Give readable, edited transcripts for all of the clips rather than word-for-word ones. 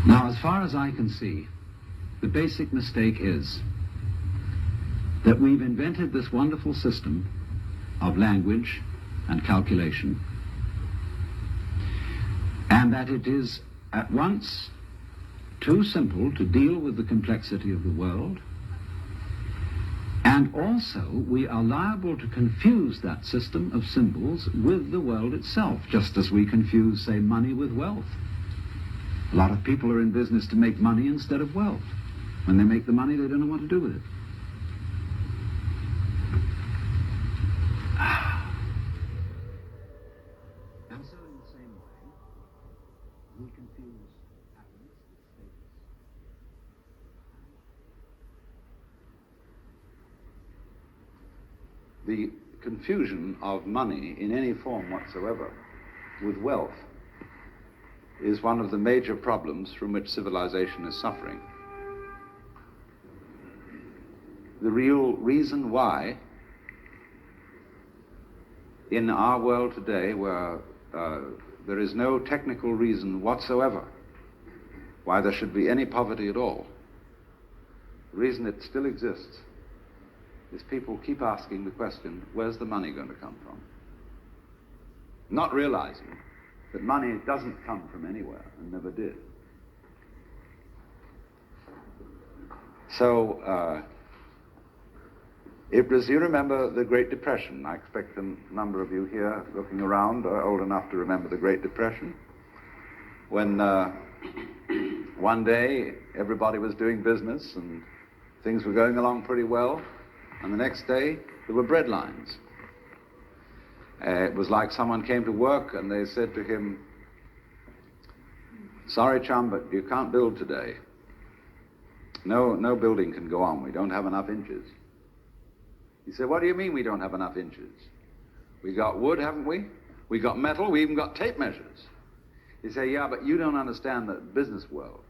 Now, as far as I can see, the basic mistake is that we've invented this wonderful system of language and calculation, and that it is at once too simple to deal with the complexity of the world, and also we are liable to confuse that system of symbols with the world itself, just as we confuse, say, money with wealth. A lot of people are in business to make money instead of wealth. When they make the money, they don't know what to do with it. And so in the same way, we confuse happiness with status. The confusion of money in any form whatsoever with wealth is one of the major problems from which civilization is suffering. The real reason why in our world today, where there is no technical reason whatsoever why there should be any poverty at all, the reason it still exists is people keep asking the question, where's the money going to come from? Not realizing that money doesn't come from anywhere and never did. So, it was, you remember the Great Depression. I expect a number of you here looking around are old enough to remember the Great Depression, when one day everybody was doing business and things were going along pretty well, and the next day there were bread lines. It was like someone came to work and they said to him, sorry chum, but you can't build today. No building can go on, we don't have enough inches. He said, what do you mean we don't have enough inches? We got wood, haven't we? We got metal, we even got tape measures. He said, yeah, but you don't understand the business world.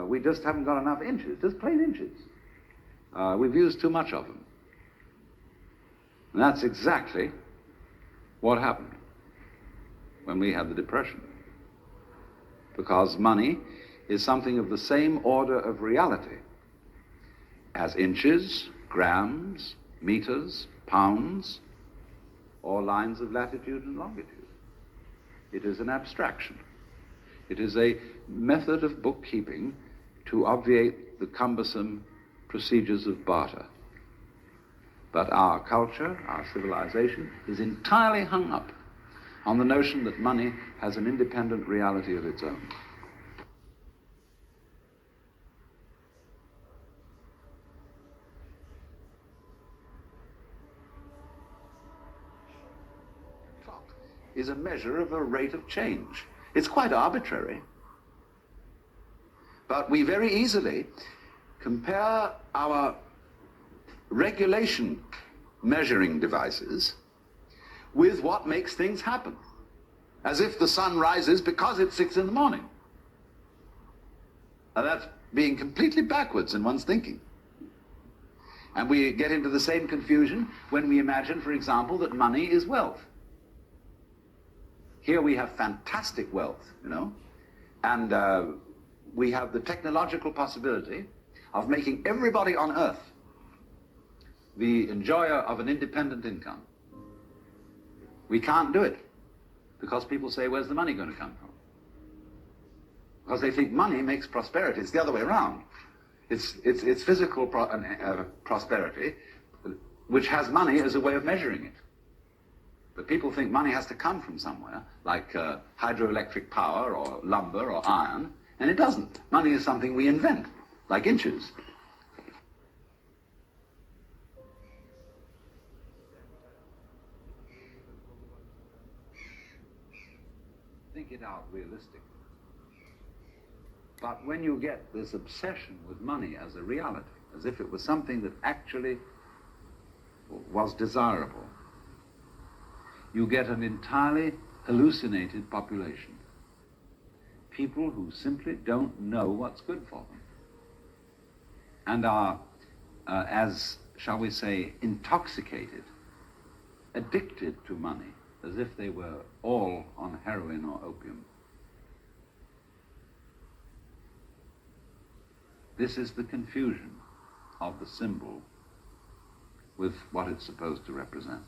We just haven't got enough inches, just plain inches. We've used too much of them. And that's exactly what happened when we had the Depression. Because money is something of the same order of reality as inches, grams, meters, pounds, or lines of latitude and longitude. It is an abstraction. It is a method of bookkeeping to obviate the cumbersome procedures of barter. But our culture, our civilization, is entirely hung up on the notion that money has an independent reality of its own. Clock is a measure of a rate of change. It's quite arbitrary. But we very easily compare our regulation measuring devices with what makes things happen, as if the sun rises because it's 6 in the morning. Now that's being completely backwards in one's thinking. And we get into the same confusion when we imagine, for example, that money is wealth. Here we have fantastic wealth, you know, and we have the technological possibility of making everybody on earth the enjoyer of an independent income. We can't do it because people say, where's the money going to come from? Because they think money makes prosperity. It's the other way around. It's physical prosperity, which has money as a way of measuring it. But people think money has to come from somewhere, like hydroelectric power or lumber or iron, and it doesn't. Money is something we invent, like inches. Think it out realistically. But when you get this obsession with money as a reality, as if it was something that actually was desirable, you get an entirely hallucinated population. People who simply don't know what's good for them. And are, as, shall we say, intoxicated, addicted to money, as if they were all on heroin or opium. This is the confusion of the symbol with what it's supposed to represent.